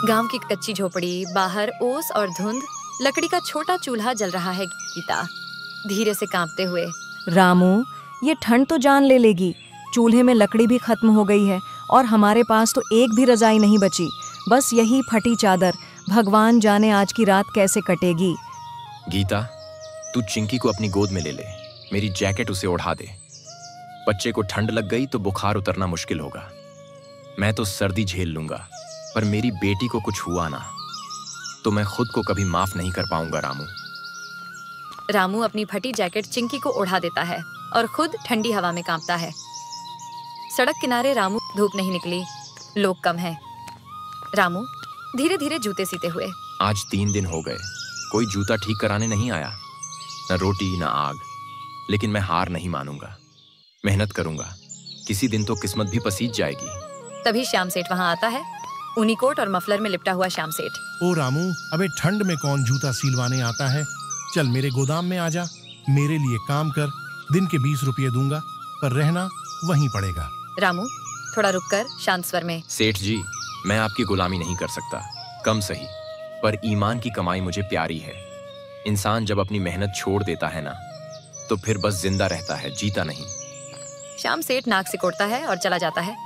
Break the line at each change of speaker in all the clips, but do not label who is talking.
गांव की कच्ची झोपड़ी, बाहर ओस और धुंध, लकड़ी का छोटा चूल्हा जल रहा है। गीता धीरे से कांपते हुए,
रामू, ये ठंड तो जान ले लेगी। चूल्हे में लकड़ी भी खत्म हो गई है और हमारे पास तो एक भी रजाई नहीं बची, बस यही फटी चादर। भगवान जाने आज की रात कैसे कटेगी।
गीता, तू चिंकी को अपनी गोद में ले ले, मेरी जैकेट उसे ओढ़ा दे। बच्चे को ठंड लग गई तो बुखार उतरना मुश्किल होगा। मैं तो सर्दी झेल लूंगा, पर मेरी बेटी को कुछ हुआ ना तो मैं खुद को कभी माफ नहीं कर पाऊंगा।
रामू अपनी फटी जैकेट चिंकी को ओढ़ा देता है और खुद ठंडी हवा में कांपता है। सड़क किनारे रामू, धूप नहीं निकली, लोग कम हैं। रामू धीरे धीरे जूते सीते हुए,
आज 3 दिन हो गए, कोई जूता ठीक कराने नहीं आया, न रोटी न आग, लेकिन मैं हार नहीं मानूंगा, मेहनत करूंगा, किसी दिन तो किस्मत भी पसीज जाएगी।
तभी श्याम सेठ वहां आता है, ऊनी कोट और मफलर में लिपटा हुआ श्याम सेठ।
ओ रामू, अबे ठंड में कौन जूता सिलवाने आता है? चल मेरे गोदाम में आ जा, मेरे लिए काम कर, दिन के 20 रुपये दूंगा, पर रहना वहीं पड़ेगा।
रामू थोड़ा रुककर शांत स्वर में,
सेठ जी, मैं आपकी गुलामी नहीं कर सकता, कम सही, पर ईमान की कमाई मुझे प्यारी है। इंसान जब अपनी मेहनत छोड़ देता है ना, तो फिर बस जिंदा रहता है, जीता नहीं।
श्याम सेठ नाक सिकोड़ता है और चला जाता है।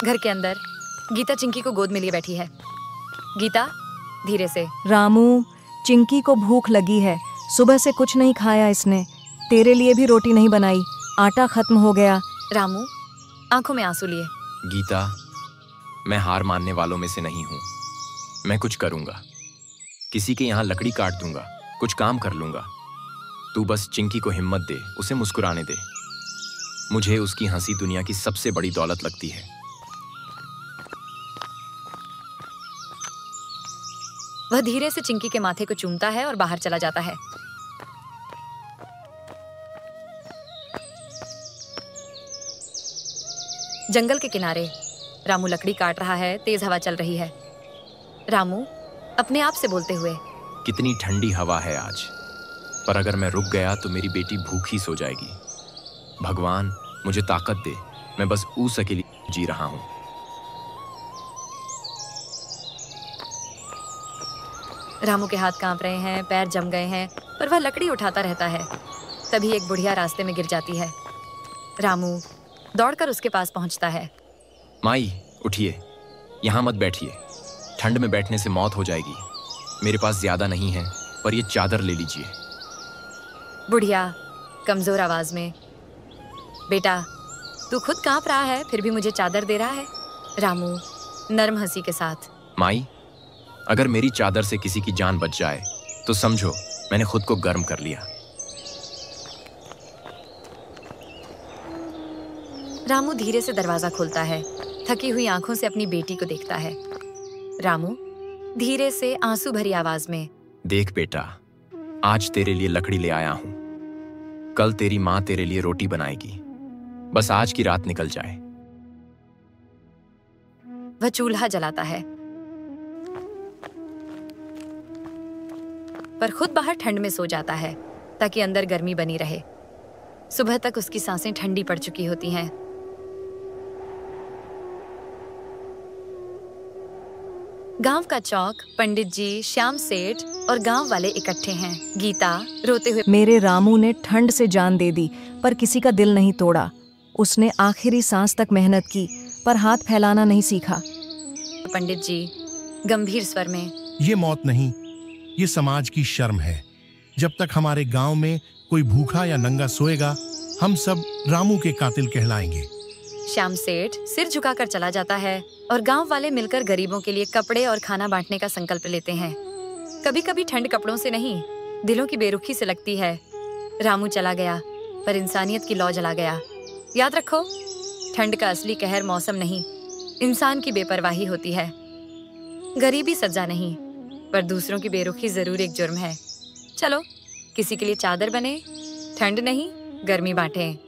घर के अंदर गीता चिंकी को गोद में लिए बैठी है। गीता धीरे से,
रामू, चिंकी को भूख लगी है, सुबह से कुछ नहीं खाया इसने, तेरे लिए भी रोटी नहीं बनाई, आटा खत्म हो गया।
रामू आंखों में आंसू लिए,
गीता, मैं हार मानने वालों में से नहीं हूं, मैं कुछ करूंगा, किसी के यहाँ लकड़ी काट दूंगा, कुछ काम कर लूंगा। तू बस चिंकी को हिम्मत दे, उसे मुस्कुराने दे। मुझे उसकी हंसी दुनिया की सबसे बड़ी दौलत लगती है।
वह धीरे से चिंकी के माथे को चूमता है और बाहर चला जाता है। जंगल के किनारे रामू लकड़ी काट रहा है, तेज हवा चल रही है। रामू अपने आप से बोलते हुए,
कितनी ठंडी हवा है आज, पर अगर मैं रुक गया तो मेरी बेटी भूखी सो जाएगी। भगवान मुझे ताकत दे, मैं बस ऊस अकेली जी रहा हूं।
रामू के हाथ कांप रहे हैं, पैर जम गए हैं, पर वह लकड़ी उठाता रहता है। तभी एक बुढ़िया रास्ते में गिर जाती है। रामू दौड़कर उसके पास पहुंचता है।
माई उठिए, यहाँ मत बैठिए, ठंड में बैठने से मौत हो जाएगी। मेरे पास ज्यादा नहीं है, पर ये चादर ले लीजिए।
बुढ़िया कमजोर आवाज में, बेटा तू खुद कांप रहा है, फिर भी मुझे चादर दे रहा है। रामू नर्म हंसी के साथ,
माई, अगर मेरी चादर से किसी की जान बच जाए तो समझो मैंने खुद को गर्म कर लिया।
रामू धीरे से दरवाजा खोलता है, थकी हुई आंखों से अपनी बेटी को देखता है। रामू धीरे से आंसू भरी आवाज में,
देख बेटा, आज तेरे लिए लकड़ी ले आया हूं, कल तेरी माँ तेरे लिए रोटी बनाएगी, बस आज की रात निकल जाए।
वह चूल्हा जलाता है, पर खुद बाहर ठंड में सो जाता है ताकि अंदर गर्मी बनी रहे। सुबह तक उसकी सांसें ठंडी पड़ चुकी होती हैं। गांव का चौक, पंडित जी, श्याम सेठ और गांव वाले इकट्ठे हैं। गीता रोते हुए,
मेरे रामू ने ठंड से जान दे दी, पर किसी का दिल नहीं तोड़ा। उसने आखिरी सांस तक मेहनत की, पर हाथ फैलाना नहीं सीखा।
पंडित जी गंभीर स्वर में,
ये मौत नहीं, ये समाज की शर्म है। जब तक हमारे गांव में कोई भूखा या नंगा सोएगा, हम सब रामू के कातिल कहलाएंगे।
श्याम सेठ सिर झुकाकर चला जाता है और गांव वाले मिलकर गरीबों के लिए कपड़े और खाना बांटने का संकल्प लेते हैं। कभी कभी ठंड कपड़ों से नहीं, दिलों की बेरुखी से लगती है। रामू चला गया, पर इंसानियत की लौ जला गया। याद रखो, ठंड का असली कहर मौसम नहीं, इंसान की बेपरवाही होती है। गरीबी सजा नहीं, पर दूसरों की बेरुखी जरूर एक जुर्म है। चलो किसी के लिए चादर बने, ठंड नहीं गर्मी बांटें।